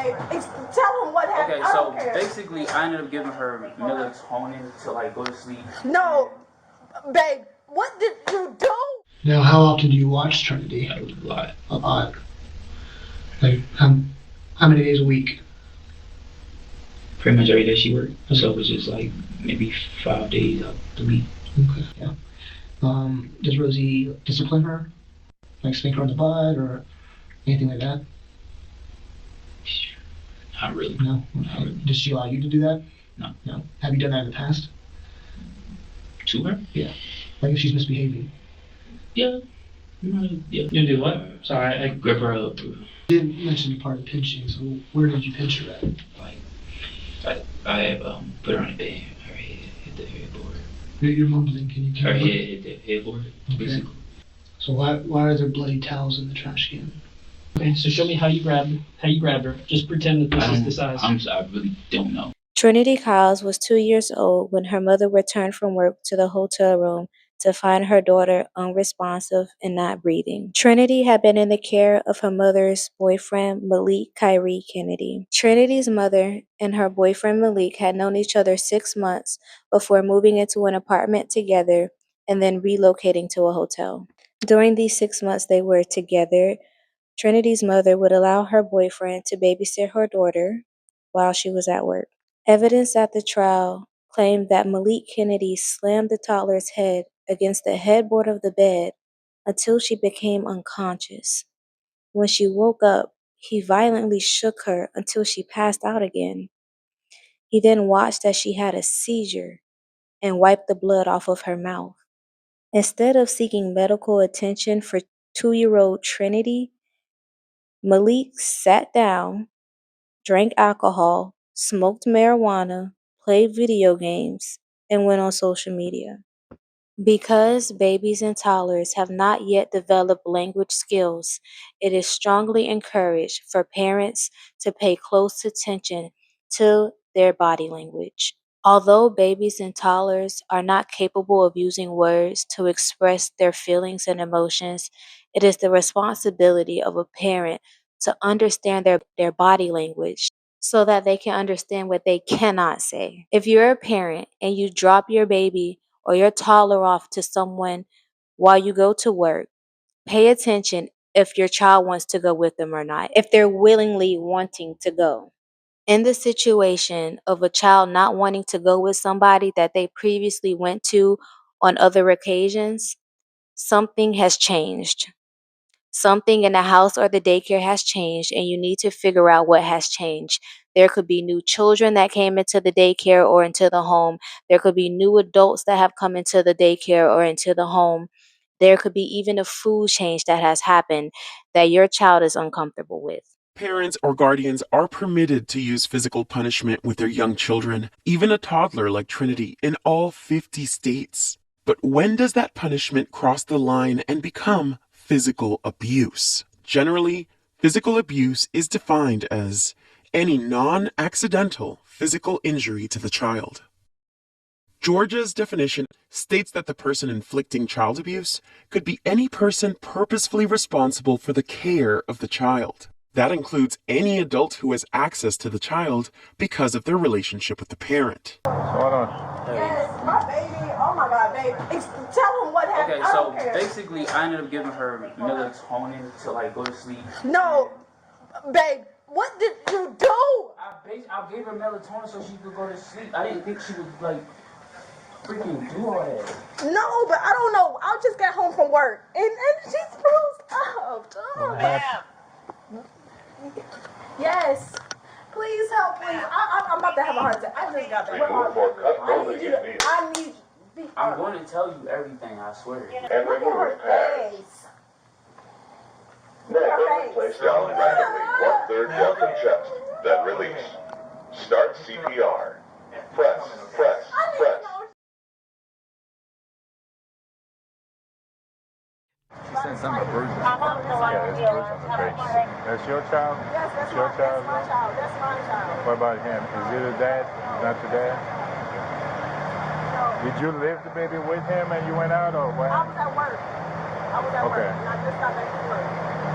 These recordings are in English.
babe. Tell him what happened. Okay, so basically, I ended up giving her melatonin to like go to sleep. No, babe. What did you do? Now, how often do you watch Trinity? A lot. A lot. Like, how many days a week? Pretty much every day she worked. So it was just like maybe 5 days out the week. Okay, yeah. Does Rosie discipline her? Like spank her on the butt or anything like that? Not really. No? Not really. Does she allow you to do that? No. No. Have you done that in the past? To her? Yeah. Like if she's misbehaving? Yeah. Yeah. You do what? Sorry, I Grip her up. You didn't mention the part of pinching, so where did you pinch her at? Like, I put her on the bed. Her head hit the headboard. You're mumbling, can you Her head hit the headboard, basically. So why are there bloody towels in the trash can? Okay, so show me how you grabbed her. Just pretend that this is the size. I really don't know. Trinity Kyles was 2 years old when her mother returned from work to the hotel room to find her daughter unresponsive and not breathing. Trinity had been in the care of her mother's boyfriend, Malik Kyrie Kennedy. Trinity's mother and her boyfriend Malik had known each other 6 months before moving into an apartment together and then relocating to a hotel. During these 6 months they were together, Trinity's mother would allow her boyfriend to babysit her daughter while she was at work. Evidence at the trial claimed that Malik Kennedy slammed the toddler's head against the headboard of the bed until she became unconscious. When she woke up, he violently shook her until she passed out again. He then watched as she had a seizure and wiped the blood off of her mouth. Instead of seeking medical attention for 2-year-old Trinity, Malik sat down, drank alcohol, smoked marijuana, played video games, and went on social media. Because babies and toddlers have not yet developed language skills, it is strongly encouraged for parents to pay close attention to their body language. Although babies and toddlers are not capable of using words to express their feelings and emotions, it is the responsibility of a parent to understand their body language so that they can understand what they cannot say. If you're a parent and you drop your baby or your toddler off to someone while you go to work, pay attention if your child wants to go with them or not, if they're willingly wanting to go. In the situation of a child not wanting to go with somebody that they previously went to on other occasions, something has changed. Something in the house or the daycare has changed, and you need to figure out what has changed. There could be new children that came into the daycare or into the home. There could be new adults that have come into the daycare or into the home. There could be even a food change that has happened that your child is uncomfortable with. Parents or guardians are permitted to use physical punishment with their young children, even a toddler like Trinity, in all 50 states. But when does that punishment cross the line and become physical abuse? Generally, physical abuse is defined as any non-accidental physical injury to the child. Georgia's definition states that the person inflicting child abuse could be any person purposefully responsible for the care of the child. That includes any adult who has access to the child because of their relationship with the parent. Hold on. Yes, my baby. Oh my God, babe. Tell him what happened. Okay, so basically, I ended up giving her melatonin to like go to sleep. No, babe. What did you do? I gave her melatonin so she could go to sleep. I didn't think she would like freaking do all that. No, but I don't know. I just got home from work and she's bruised up. Oh, damn. Yes. Please help me. I'm about to have a heart attack. I just got back. I need you. I'm going to tell you everything, I swear. And remove pads. Next, place down rapidly 1/3 depth of chest. Then release. Start CPR. Press, press, press. She said something about bruising. Yeah, there's bruise on the face. That's your child? Yes, that's your child. That's my child. That's my child. What about him? Is it his dad? Is not your dad? No. Did you leave the baby with him and you went out or what? I was at work. And I just got back to work.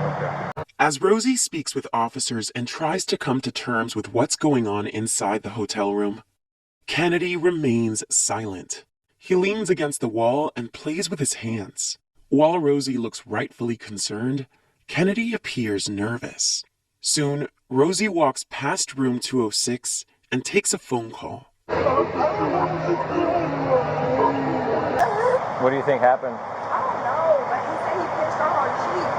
Okay. As Rosie speaks with officers and tries to come to terms with what's going on inside the hotel room, Kennedy remains silent. He leans against the wall and plays with his hands. While Rosie looks rightfully concerned, Kennedy appears nervous. Soon, Rosie walks past room 206 and takes a phone call. What do you think happened? I don't know, but he said he pinched her on her cheek.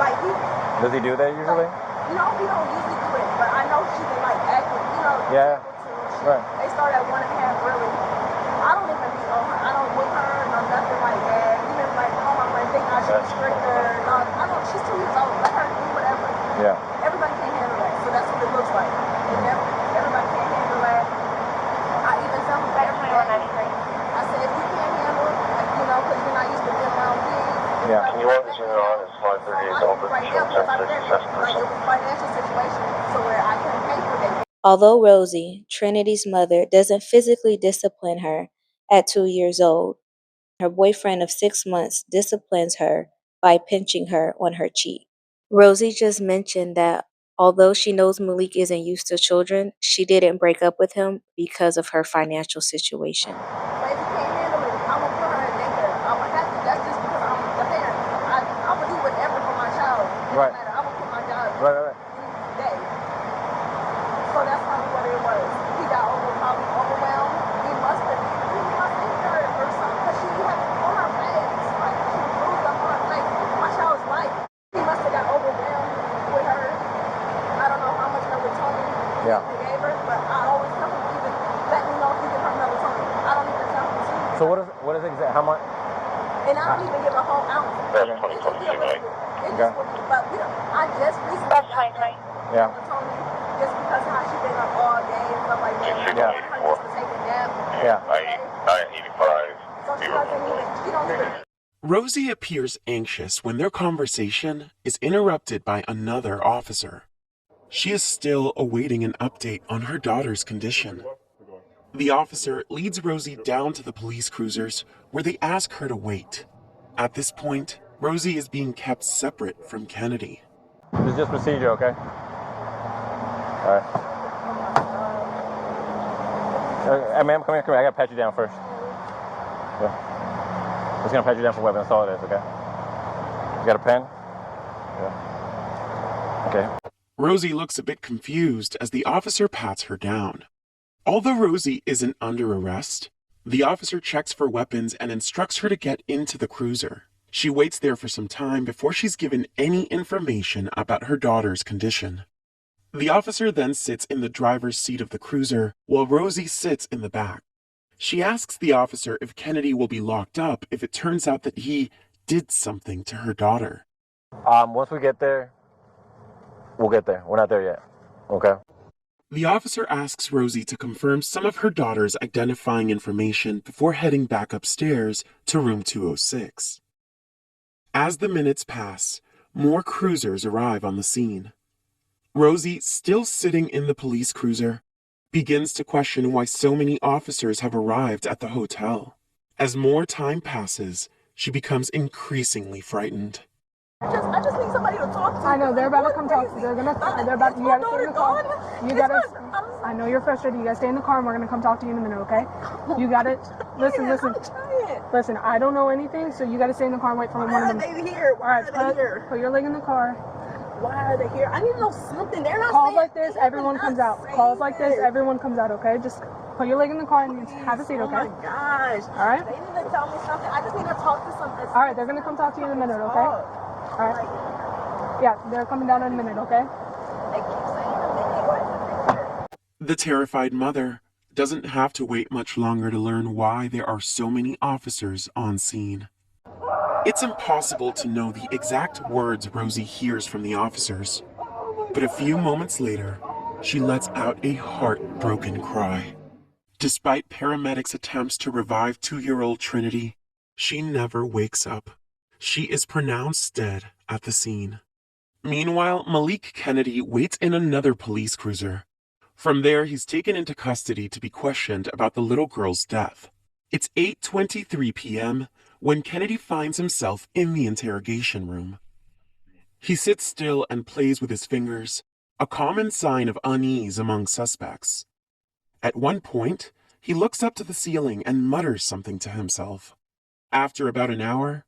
Like he. Does he do that usually? No, he don't usually do it, but I know she been like acting, Yeah. Right. They start at 1.5 really. I don't even be on her. I don't whip her, no nothing like that. Even like all my friends think I should restrict her. No, I don't. She's 2 years old. Let her do whatever. Yeah. Everybody can't handle that, so that's what it looks like. And everybody can't handle that. I even tell them that. I said if you can't handle it, like, because you're not used to being around kids. Yeah. Can you want to turn it on? It's 5:38 open. Right now, because I read it, like it was a financial situation, so where I couldn't pay for that. Although Rosie, Trinity's mother, doesn't physically discipline her at 2 years old, her boyfriend of 6 months disciplines her by pinching her on her cheek. Rosie just mentioned that although she knows Malik isn't used to children, she didn't break up with him because of her financial situation. But if you can't handle it, I'm gonna put her in daycare. I'm gonna have to. That's just because I'm the parent. I'm gonna do whatever for my child. It Right. doesn't matter. I'm gonna put my job Right. any day. So that's probably what it was. He got probably overwhelmed. He must have hurt or something because she had on her face. Like she bruised up on her face. My child's life. He must have got overwhelmed with her. I don't know how much melatonin Yeah. he gave her, but I always tell him even let me know if you give her melatonin. I don't even tell him to. So what is exact? How much? And I don't even give a whole ounce. That's It's 2022 night. just but I just recently got that Yeah. melatonin just because how she been up all day and stuff like that. Yeah. Her just to take a nap. Yeah. I-85. So she doesn't even, she don't even. Rosie appears anxious when their conversation is interrupted by another officer. She is still awaiting an update on her daughter's condition. The officer leads Rosie down to the police cruisers where they ask her to wait. At this point, Rosie is being kept separate from Kennedy. It's just procedure, okay? All right. Hey, ma'am, come here. I gotta pat you down first. Yeah. I'm just gonna pat you down for weapons. That's all it is, okay? You got a pen? Yeah. Okay. Rosie looks a bit confused as the officer pats her down. Although Rosie isn't under arrest, the officer checks for weapons and instructs her to get into the cruiser. She waits there for some time before she's given any information about her daughter's condition. The officer then sits in the driver's seat of the cruiser while Rosie sits in the back. She asks the officer if Kennedy will be locked up if it turns out that he did something to her daughter. Once we get there, we'll get there. We're not there yet. Okay? The officer asks Rosie to confirm some of her daughter's identifying information before heading back upstairs to room 206. As the minutes pass, more cruisers arrive on the scene. Rosie, still sitting in the police cruiser, begins to question why so many officers have arrived at the hotel. As more time passes, she becomes increasingly frightened. I just need somebody to talk to. I know, they're about to come talk to you. You gotta stay in the car. I know you're frustrated. You gotta stay in the car and we're gonna come talk to you in a minute, okay? You gotta, listen. Listen, I don't know anything, so you gotta stay in the car and wait for one of them. Why are they here? Alright, put your leg in the car. Why are they here? I need to know something. They're not Calls saying, like this, everyone comes out. Calls like this, everyone comes out, okay? Just put your leg in the car and have a seat, okay? Oh my gosh. Alright? They need to tell me something. I just need to talk to something. Alright, they're gonna come talk to you in a minute, okay? Alright. Yeah, they're coming down in a minute, okay? They keep saying The terrified mother doesn't have to wait much longer to learn why there are so many officers on scene. It's impossible to know the exact words Rosie hears from the officers, but a few moments later, she lets out a heartbroken cry. Despite paramedics' attempts to revive 2-year-old Trinity, she never wakes up. She is pronounced dead at the scene. Meanwhile, Malik Kennedy waits in another police cruiser. From there, he's taken into custody to be questioned about the little girl's death. It's 8:23 p.m. when Kennedy finds himself in the interrogation room. He sits still and plays with his fingers, a common sign of unease among suspects. At one point, he looks up to the ceiling and mutters something to himself. After about an hour,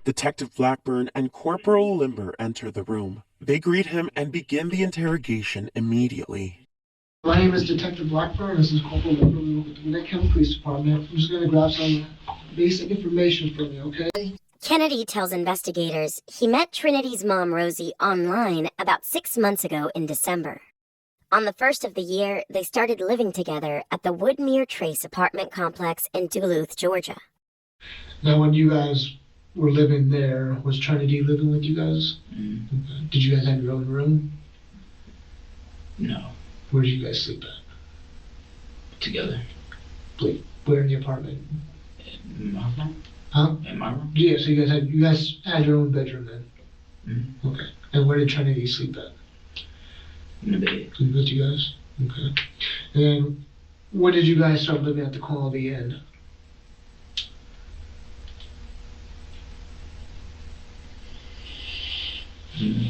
Detective Blackburn and Corporal Limber enter the room. They greet him and begin the interrogation immediately. My name is Detective Blackburn. This is Corporal Limber. We work at the Winnetka Police Department. I'm just going to grab some basic information from you, okay? Kennedy tells investigators he met Trinity's mom, Rosie, online about 6 months ago in December. On the first of the year, they started living together at the Woodmere Trace apartment complex in Duluth, Georgia. Now, when you guys were living there, was Trinity living with you guys? Mm-hmm. Okay. Did you guys have your own room? No. Where did you guys sleep at? Together. Wait, where in the apartment? In my room? Huh? In my room? Yeah, so you guys had your own bedroom then? Mm-hmm. Okay. And where did Trinity sleep at? In the bed. With you guys? Okay. And then, when did you guys start living at the Quality Inn?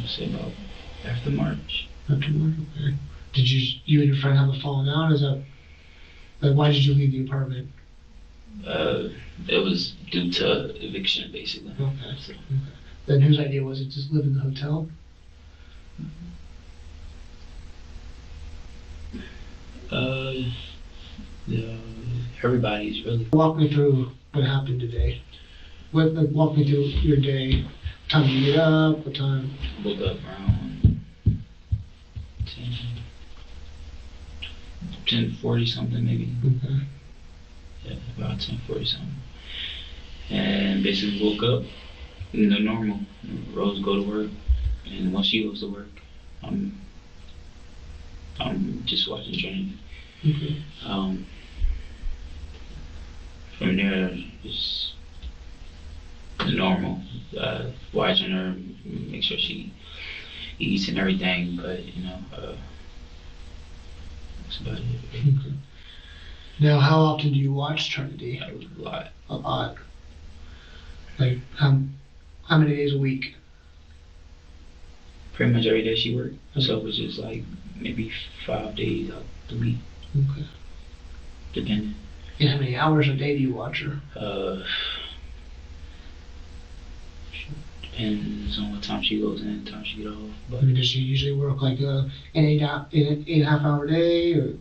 Say about after March. After March, okay. Did you and your friend have a falling out? Is that, like, why did you leave the apartment? It was due to eviction, basically. Okay. So, Okay. Then whose idea was it to live in the hotel? yeah, everybody's really. Walk me through what happened today. Walk me through your day. What time did you get up? What time? Woke up around 10:40 something maybe. Okay. Yeah, about 10:40 something. And basically woke up, normal. Rose go to work, and once she goes to work, I'm just watching Trinity. Okay. From there, it's normal. Watching her, make sure she eats and everything, but that's about it. Okay. Now, how often do you watch Trinity? A lot. A lot. Like, how many days a week? Pretty much every day she worked, so it was just like maybe 5 days out the week. Okay. Depending. And how many hours a day do you watch her? Depends on what time she goes in, time she get off. But I mean, does she usually work like an 8.5 hour day, or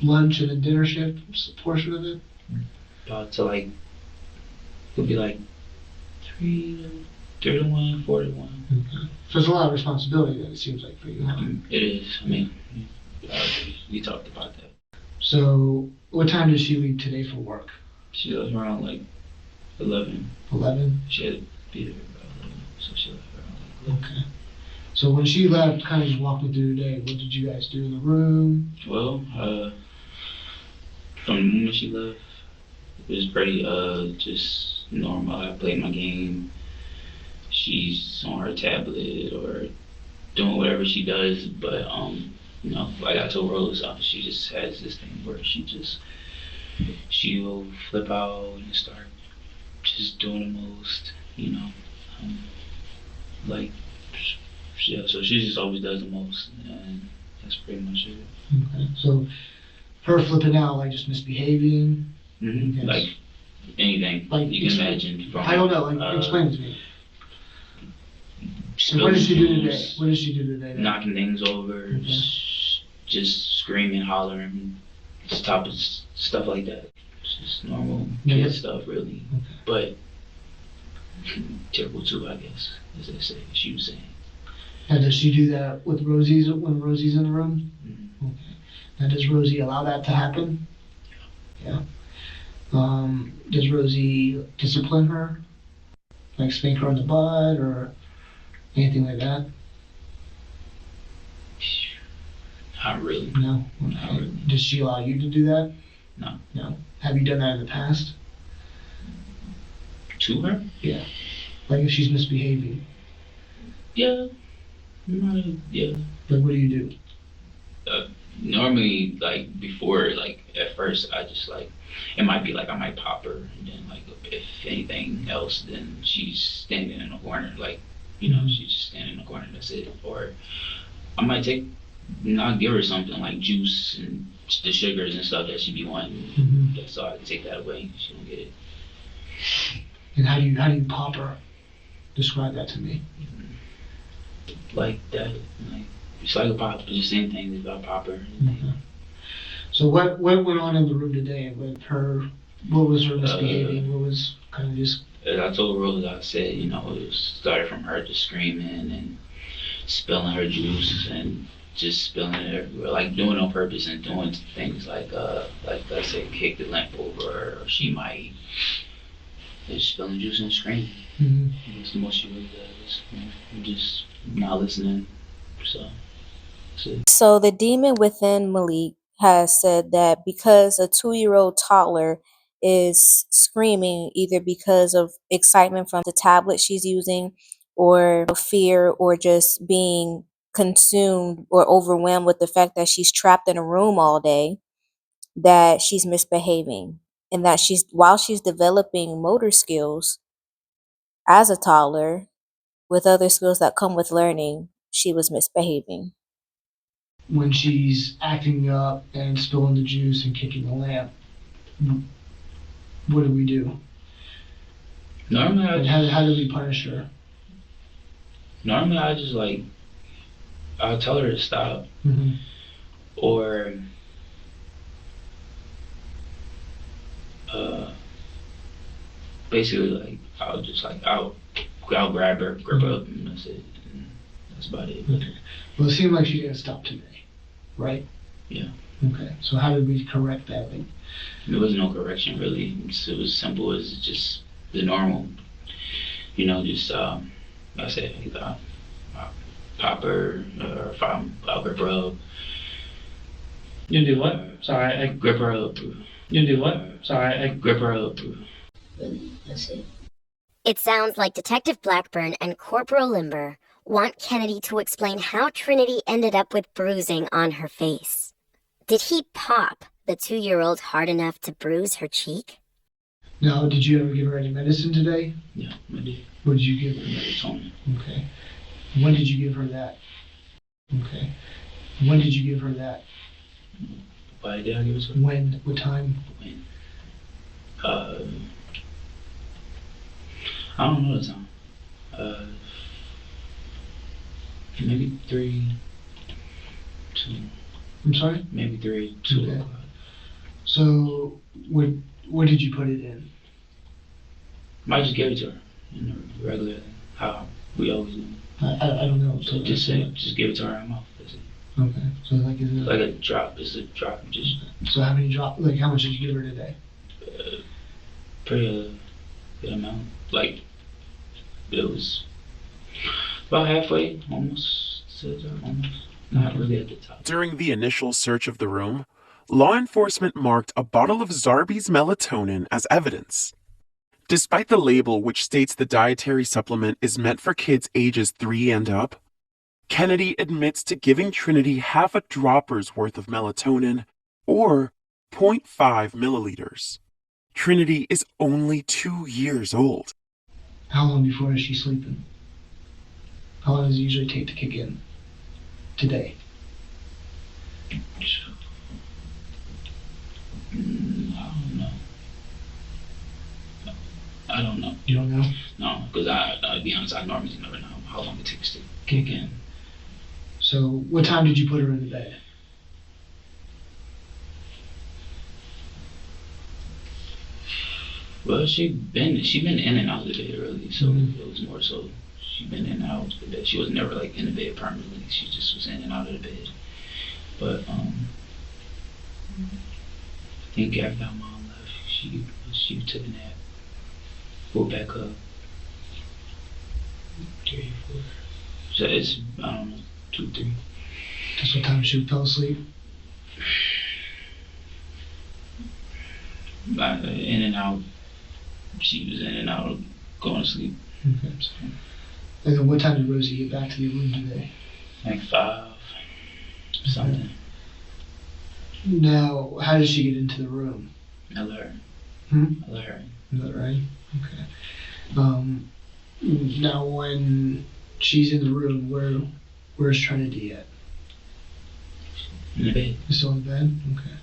lunch and a dinner shift portion of it? About to like, it'll be like 3 to 1, 4 to 1. Okay. So it's a lot of responsibility that it seems like for you, huh? It is. I mean, we talked about that. So, what time did she leave today for work? She left around like 11. 11? She had to be there about 11, so she left around like 11. Okay. So when she left, kind of just walk me through the day. What did you guys do in the room? Well, from the moment she left, it was pretty just normal. I played my game. She's on her tablet or doing whatever she does, but like I told Rose, she just has this thing where she'll flip out and start just doing the most, like, yeah, so she just always does the most, and that's pretty much it. Okay. So her flipping out, like just misbehaving? Mm-hmm. Yes. Like anything like you can imagine. From, I don't know, like explain it to me. So what did she do today? What did she do today? Knocking things over, Okay. just screaming, hollering, this type of stuff like that. It's just normal Yeah. kid stuff, really. Okay. But terrible too, I guess, as they say. She was saying. And does she do that with Rosie's when Rosie's in the room? Mm-hmm. Okay. Now does Rosie allow that to happen? Yeah. Does Rosie discipline her? Like spank her on the butt or anything like that? Not really. No? Okay. Not really. Does she allow you to do that? No. No. Have you done that in the past? To her? Yeah. Like if she's misbehaving? Yeah. Yeah. Like what do you do? Normally, like before, like at first, I just like, it might be like I might pop her and then like a if anything else, then she's standing in a corner, like, you know, she's just standing in a corner, that's it. Or I might not give her something like juice and the sugars and stuff that she be wanting, so I can take that away, she don't get it. And how do you pop her? Describe that to me. Like that, like, it's like a pop, it's the same thing as a popper. So what went on in the room today with her? What was her misbehaving? What was kind of just? I told Rose, I said, you know, it started from her just screaming and spilling her juice and just spilling it everywhere, like doing it on purpose and doing things like I said, kick the lamp over, or she might just spilling juice and screaming. That's the most she really does. You know, I'm just not listening. So that's it. So the demon within Malik has said that because a 2-year-old toddler is screaming either because of excitement from the tablet she's using or fear or just being consumed or overwhelmed with the fact that she's trapped in a room all day, that she's misbehaving, and that while she's developing motor skills as a toddler with other skills that come with learning, she was misbehaving. When she's acting up and spilling the juice and kicking the lamp, what do we do? Normally, how do we punish her? Normally, I just I'll tell her to stop, or basically I'll grab her up, and that's it. And that's about it. Okay. Well, it seemed like she didn't stop today, right? Yeah. Okay. So how did we correct that? There was no correction really. It was simple as just the normal. You know, just like I said, pop her, or if I'll grip her up. You do what? Sorry, I grip her up. You do what? Sorry, I grip her up. Really, that's it. It sounds like Detective Blackburn and Corporal Limber want Kennedy to explain how Trinity ended up with bruising on her face. Did he pop the 2-year-old hard enough to bruise her cheek? No, did you ever give her any medicine today? Yeah, I did. What did you give her? Melatonin. Okay. When did you give her that? Okay. When did you give her that? Why did I give it to her? When? What time? When? I don't know the time. Maybe 3, 2. I'm sorry? Maybe 3, 2 Okay. o'clock. So, where did you put it in? I just gave it to her in the regular, how we always do. I don't know. So just give it to her in her mouth. That's it. Okay. So is it like a drop? It's a drop. Just. So how many drops? Like how much did you give her today? Pretty good amount. Like it was about halfway, almost. Not really at the top. During the initial search of the room, law enforcement marked a bottle of Zarbee's melatonin as evidence. Despite the label which states the dietary supplement is meant for kids ages 3 and up, Kennedy admits to giving Trinity half a dropper's worth of melatonin, or 0.5 milliliters. Trinity is only 2 years old. How long before is she sleeping? How long does it usually take to kick in? Today? I don't know. I don't know. You don't know? No, because I'll be honest, I normally never know how long it takes to kick in. So, what time did you put her in the bed? Well, she been in and out of the bed really, so it was more so she been in and out of the bed. She was never like in the bed permanently. She just was in and out of the bed. But I think after our mom left, she took a nap. Woke back up. 3, 4. So it's, I don't know, 2, 3. That's what time she fell asleep? In and out. She was in and out, going to sleep. Okay. And then what time did Rosie get back to the room today? Like 5, something. Now, how did she get into the room? I let her. I let her in. You let her in? Okay. Now when she's in the room, where's Trinity at? In the bed. She's still in the bed? Okay.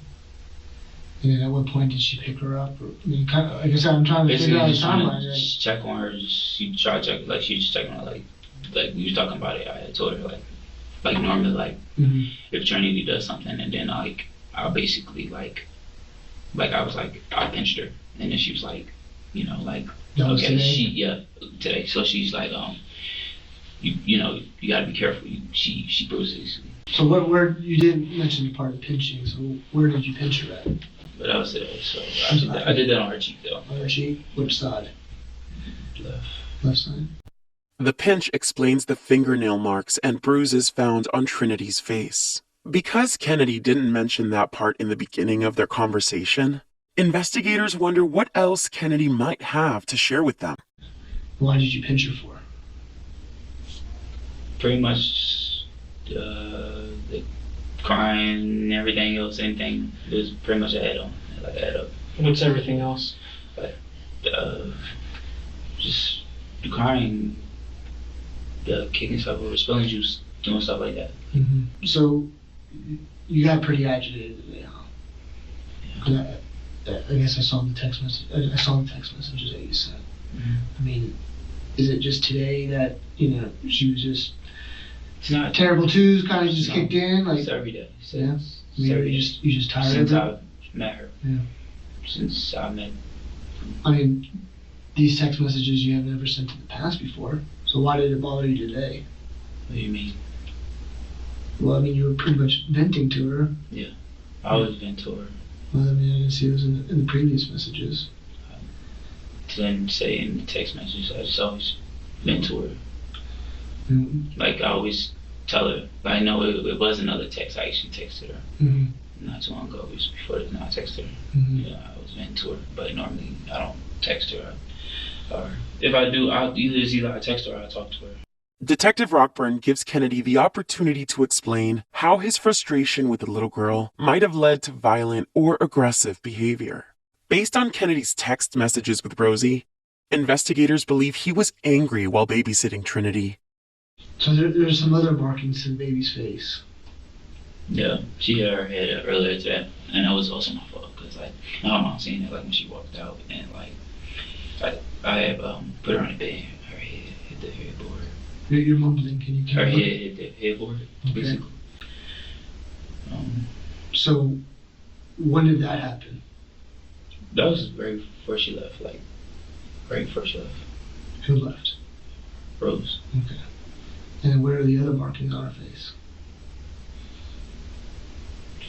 And then at what point did she pick her up? Or, I mean, kind of, like I said, I'm trying to figure out the timeline. Right? Check on her. She tried to check, like she was just checking on her, like we was talking about it. I had told her like normally, like if Trinity does something, and then I basically like I was like I pinched her, and then she was like, you know, like okay, today. So she's like you know you gotta be careful. She bruises. So where you didn't mention the part of pinching. So where did you pinch her at? But I was today. So I did that on her cheek though. On her cheek? Which side? Left. Left side. The pinch explains the fingernail marks and bruises found on Trinity's face. Because Kennedy didn't mention that part in the beginning of their conversation, investigators wonder what else Kennedy might have to share with them. Why did you pinch her for? Pretty much the crying and everything else, anything. It was pretty much a head on, like a head up. What's everything else? Like, just the crying, kicking stuff over, spilling juice, doing stuff like that. So you got pretty agitated today, huh? Yeah. I guess I saw the text message. I saw the text messages that you sent. I mean, is it just today that she was just? It's not terrible twos kind of just kicked in, like it's every day. Yeah. You just tired since of it? I met her. Yeah. Since I met. I mean, these text messages you have never sent in the past before. So why did it bother you today? What do you mean? Well, I mean, you were pretty much venting to her. Yeah, I always vent to her. Well, I mean, I didn't see those in the previous messages. I didn't say in the text messages. I just always vent to her. Like I always tell her. But I know it was another text. I actually texted her not too long ago. It was before this. Now I texted her. Yeah, I was venting to her. But normally I don't text her. Or if I do, either I text her or I talk to her. Detective Rockburn gives Kennedy the opportunity to explain how his frustration with the little girl might have led to violent or aggressive behavior. Based on Kennedy's text messages with Rosie, investigators believe he was angry while babysitting Trinity. So there's some other markings to the baby's face. Yeah, she hit her head earlier today, and that was also my fault because my mom seen it when she walked out, and I had put her on the bed. Her head hit the headboard. You're mumbling. Can you? Her head hit the headboard, basically. So, when did that happen? That was right before she left. Right before she left. Who left? Rose. Okay. And where are the other markings on her face?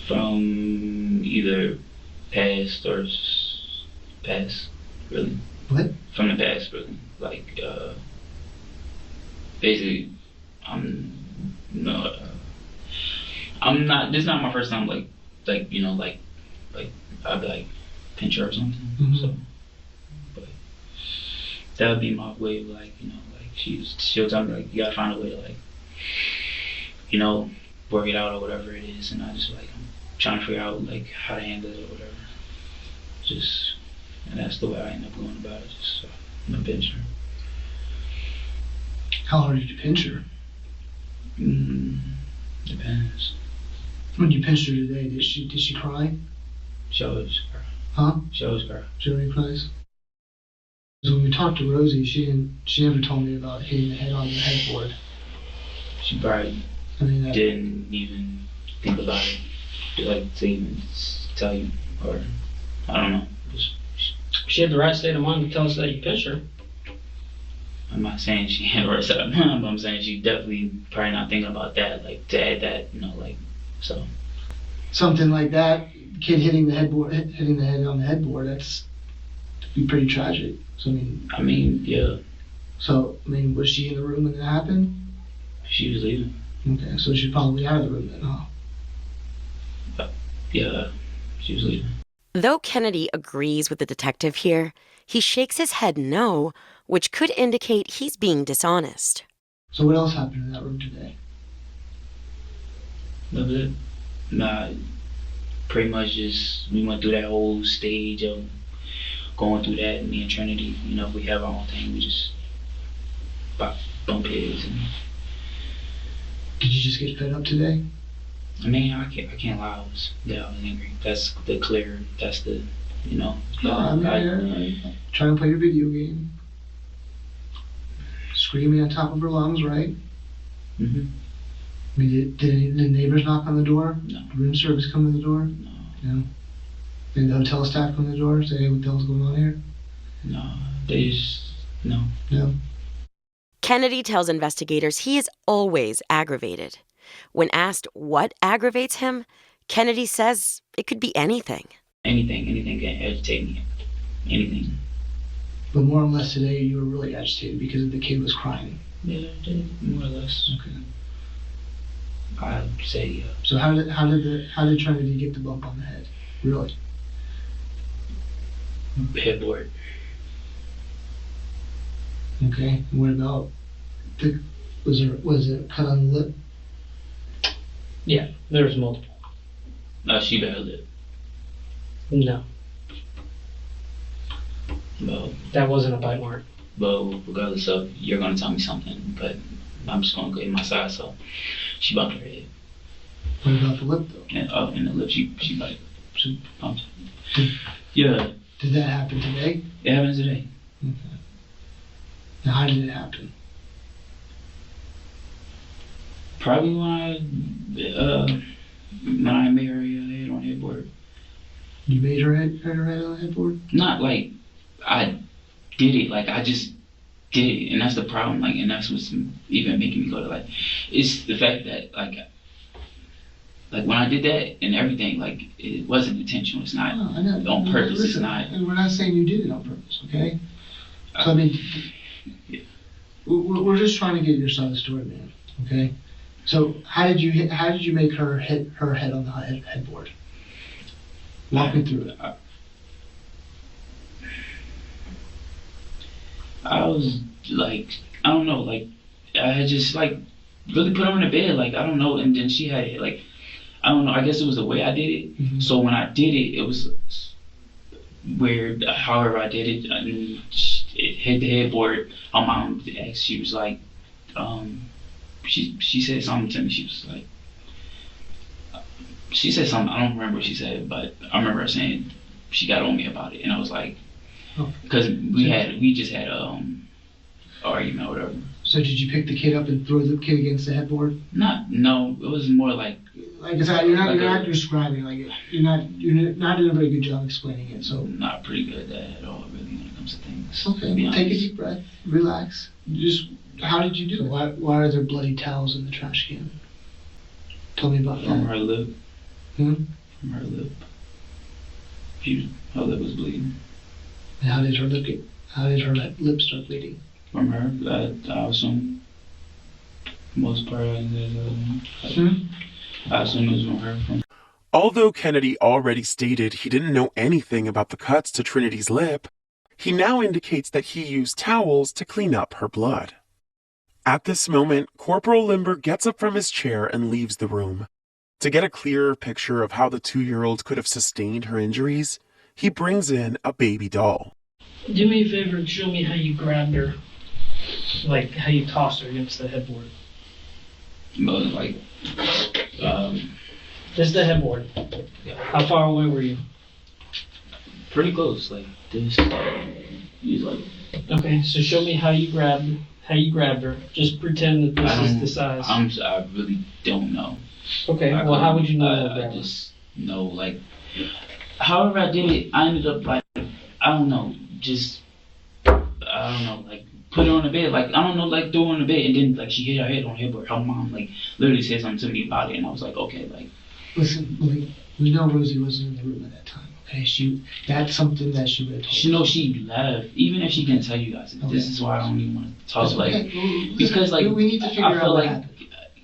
From either past or past, really. What? From the past, really. Basically, I'm not. This is not my first time. I'd be pinch her or something. So, but that would be my way of she'll tell me you gotta find a way to work it out or whatever it is, and I just I'm trying to figure out how to handle it or whatever. And that's the way I end up going about it. Just I'm pinch her. How hard did you pinch her? Depends. When you pinched her today, did she cry? She always cry. Huh? She always cry. She already cries? So when we talked to Rosie, she never told me about hitting the head on the headboard. She probably didn't even think about it, to even tell you, or I don't know. She had the right state of mind to tell us that you pinched her. I'm not saying she had the right state of mind, but I'm saying she definitely probably not thinking about that, to add that, so. Something like that, kid hitting the head on the headboard, that'd be pretty tragic. So I mean, yeah. So, was she in the room when that happened? She was leaving. Okay, so she's probably out of the room then, huh? Yeah, she was leaving. Though Kennedy agrees with the detective here, he shakes his head no, which could indicate he's being dishonest. So what else happened in that room today? That was it. Nah, pretty much just we went through that whole stage of going through that. Me and Trinity, you know, if we have our own thing, we just bump heads. And Did you just get fed up today? I mean, I can't lie. I was angry. That's the clear. That's the, you know. No, I mean, trying to play your video game. Screaming on top of her lungs, right? Mm-hmm. I mean, did the neighbors knock on the door? No. Room service come to the door? No. No. Did the hotel staff come to the door? Say, hey, what the hell's going on here? No. They just, no. No. Kennedy tells investigators he is always aggravated. When asked what aggravates him, Kennedy says it could be anything. Anything can agitate me. Anything. But more or less today, you were really agitated because the kid was crying. Yeah, more or less. Okay. I'd say yeah. So how did Trinity get the bump on the head? Really? Headboard. Okay. And what about was it a cut on the lip? Yeah, there's multiple. No, she battled it. No, Well, that wasn't a bite mark. well, regardless of, you're gonna tell me something, but I'm just gonna go in my side. So she bumped her head. What about the lip though? And in the lip, she like She bumped. Yeah, Did that happen today? it happened today. Okay. Now how did it happen? Probably when I made her head on headboard. You made her head on the headboard? Not like I did it. Like I just did it, and that's the problem. Like, and that's what's even making me go to like. It's the fact that like when I did that and everything, like it wasn't intentional. It's not No, I know. on purpose. Listen, It's not. and we're not saying you did it on purpose, okay? So I mean, we're just trying to get your side of the story, man. Okay. So how did you make her hit her head on the headboard? Walk me through it. I was like, I don't know, like I had just like really put her in the bed, like I don't know, and then she had it, like I don't know. I guess it was the way I did it. Mm-hmm. So when I did it, it was weird. However I did it, and it hit the headboard. My mom asked. She was like, she said something to me. She was like, she said something. I don't remember what she said, but I remember her saying she got on me about it, and I was like, because we just had argument or whatever. So did you pick the kid up and throw the kid against the headboard? No, it was more like I said, you're not describing, like you're not doing a very good job explaining it. So I'm not pretty good at all, really, when it comes to things. Okay, take a deep breath, relax. How did you do it? Why are there bloody towels in the trash can? Tell me about that. From her lip. From her lip. Her lip was bleeding. And how did her lip start bleeding? From her, I assume. Most part, I assume it was from her. Although Kennedy already stated he didn't know anything about the cuts to Trinity's lip, he now indicates that he used towels to clean up her blood. At this moment, Corporal Limber gets up from his chair and leaves the room. To get a clearer picture of how the 2-year-old could have sustained her injuries, he brings in a baby doll. Do me a favor and show me how you grabbed her. Like, how you tossed her against the headboard. Well, like, This is the headboard. Yeah. How far away were you? Pretty close, like this. Like. Okay, so show me how you grabbed her. Just pretend that this is the size. I really don't know. Okay, well, how would you know? I just know, like, however I did it, I ended up like, I don't know, like, put her on the bed, like, I don't know, like, throw her on the bed, and then, like, she hit her head on the headboard. Her mom, like, literally said something to me about it, and I was like, okay, like. Listen, Malik, we know Rosie wasn't in the room at that time, okay? That's something that she would have told She knows she left, even if she didn't tell you guys. Okay. This is why I don't even want to talk, like, because, like, we need to figure out what happened.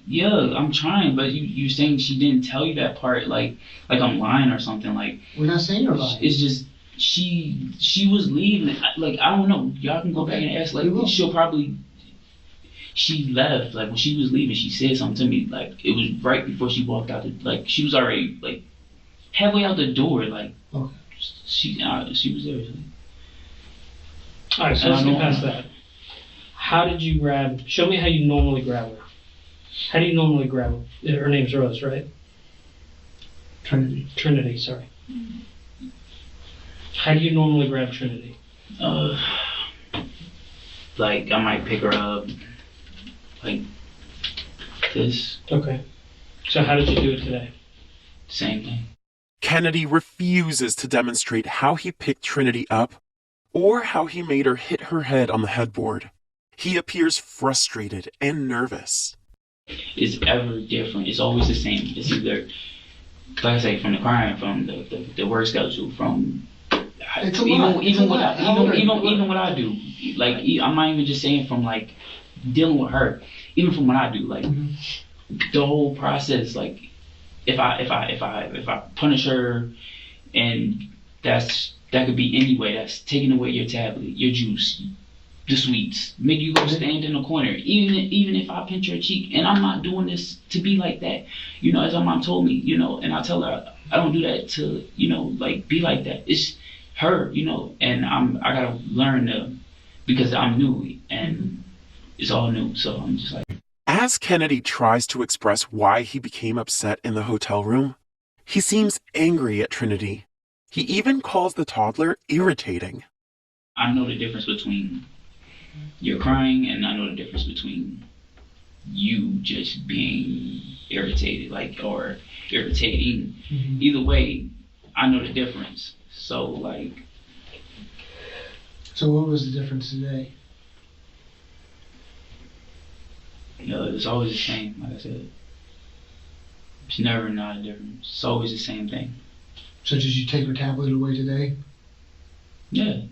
Yeah, I'm trying, but you saying she didn't tell you that part, like I'm lying or something, like. We're not saying you're lying. It's just, she was leaving, like, I don't know, y'all can go back and ask, like, she left, like, when she was leaving, she said something to me, like, it was right before she walked out, like, she was already, like, halfway out the door, like, okay. She was there. All right, so let's get past that. How did you grab? Show me how you normally grab her. How do you normally grab her? Her name's Rose, right? Trinity. Trinity, sorry. How do you normally grab Trinity? Like I might pick her up, like this. Okay. So how did you do it today? Same thing. Kennedy refuses to demonstrate how he picked Trinity up or how he made her hit her head on the headboard. He appears frustrated and nervous. It's ever different. It's always the same. It's either, like I say, from the crying, from the work schedule, from even what I do. Like I'm not even just saying from like dealing with her. Even from what I do, like the whole process. Like if I punish her, and that could be any way. That's taking away your tablet, your juice, the sweets, make you go stand in the corner. Even if I pinch her cheek, and I'm not doing this to be like that, you know, as my mom told me, you know, and I tell her I don't do that to, you know, like be like that. It's her, you know, and I gotta learn to, because I'm new and it's all new, so I'm just like. As Kennedy tries to express why he became upset in the hotel room, he seems angry at Trinity. He even calls the toddler irritating. I know the difference between you're crying, and I know the difference between you just being irritated, like, or irritating. Either way, I know the difference. So, like. So what was the difference today? You know, it's always the same, like I said. It's never not a difference. It's always the same thing. So did you take her tablet away today? Yeah.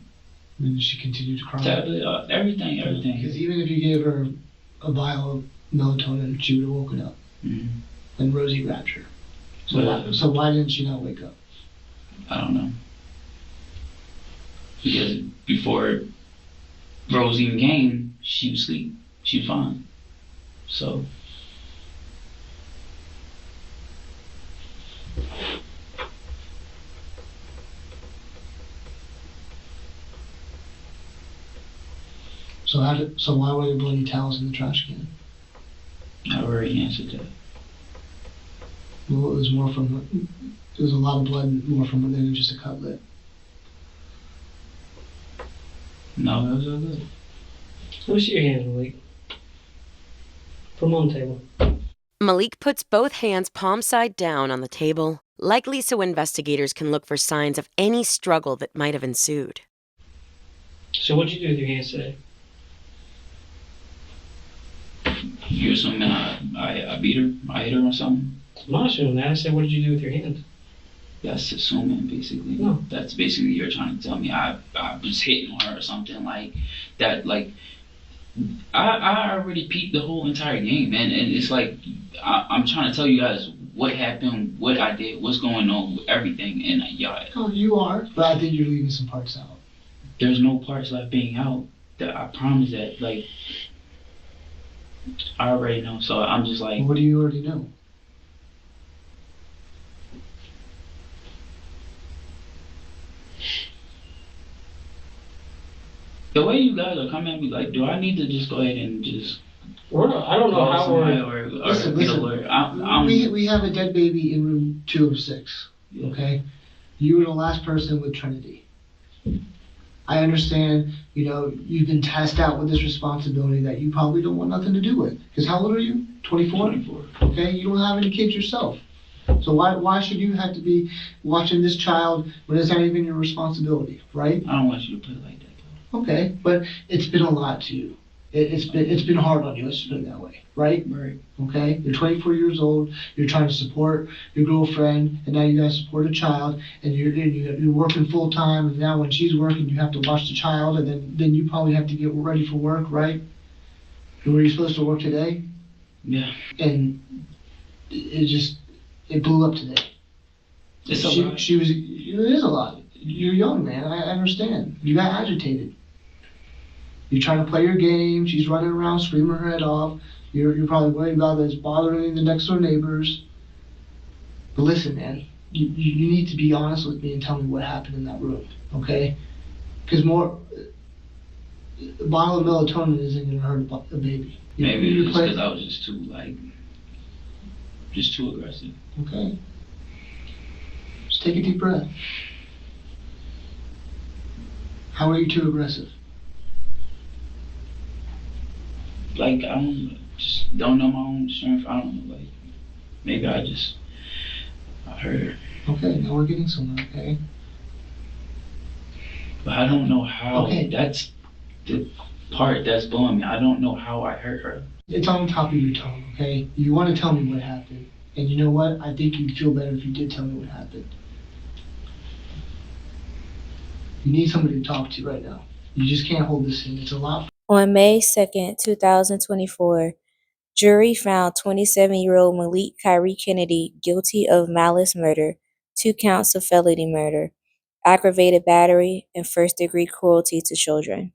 And did she continue to cry? Tablet, everything. Because even if you gave her a vial of melatonin, she would have woken up. And Rosie grabbed her. So why didn't she not wake up? I don't know. Because before Rose even came, she was asleep. She was fine. So. So why were there bloody towels in the trash can? I already answered that. Well, it was a lot of blood, more from it than just a cutlet. No, that was all good. Let me see your hands, Malik. Put them on the table. Malik puts both hands palm side down on the table, likely so investigators can look for signs of any struggle that might have ensued. So what'd you do with your hands today? You're assuming I beat her? I hit her or something? I'm not assuming that. I said, what did you do with your hands? That's assuming, basically. No. That's basically you're trying to tell me I was hitting her or something like that. Like, I already peeped the whole entire game, and it's like I'm trying to tell you guys what happened, what I did, what's going on with everything, and y'all. Oh, you are, but I think you're leaving some parts out. There's no parts left being out. I promise that. Like, I already know, so I'm just like. What do you already know? The way you guys are coming at me, like, do I need to just go ahead and just? I don't know how we're. Listen. We have a dead baby in room 206. Yeah. Okay, you were the last person with Trinity. I understand, you know, you've been tasked out with this responsibility that you probably don't want nothing to do with. Because how old are you? 24? 24. Okay, you don't have any kids yourself. So why should you have to be watching this child when it's not even your responsibility, right? I don't want you to put it like that, though. Okay, but it's been a lot to you. It's been hard on you, let's put it that way, right? Right. Okay, you're 24 years old, you're trying to support your girlfriend, and now you gotta support a child, and you're working full time, and now when she's working, you have to watch the child, and then you probably have to get ready for work, right? And were you supposed to work today? Yeah. And it blew up today. It's a lot. It is a lot. You're young, man, I understand. You got agitated. You're trying to play your game, she's running around screaming her head off. You're probably worried about that it's bothering the next door neighbors. But listen, man, you need to be honest with me and tell me what happened in that room, okay? Because A bottle of melatonin isn't going to hurt a baby. Maybe it's just because I was just too aggressive. Okay. Just take a deep breath. How are you too aggressive? Like, just don't know my own strength. I don't know, like, maybe I hurt her. Okay, now we're getting somewhere, okay? But I don't know how. Okay. That's the part that's blowing me. I don't know how I hurt her. It's on top of your tongue, okay? You want to tell me what happened. And you know what? I think you'd feel better if you did tell me what happened. You need somebody to talk to right now. You just can't hold this in. It's a lot. On May 2nd, 2024, jury found 27-year-old Malik Kyrie Kennedy guilty of malice murder, 2 counts of felony murder, aggravated battery, and first-degree cruelty to children.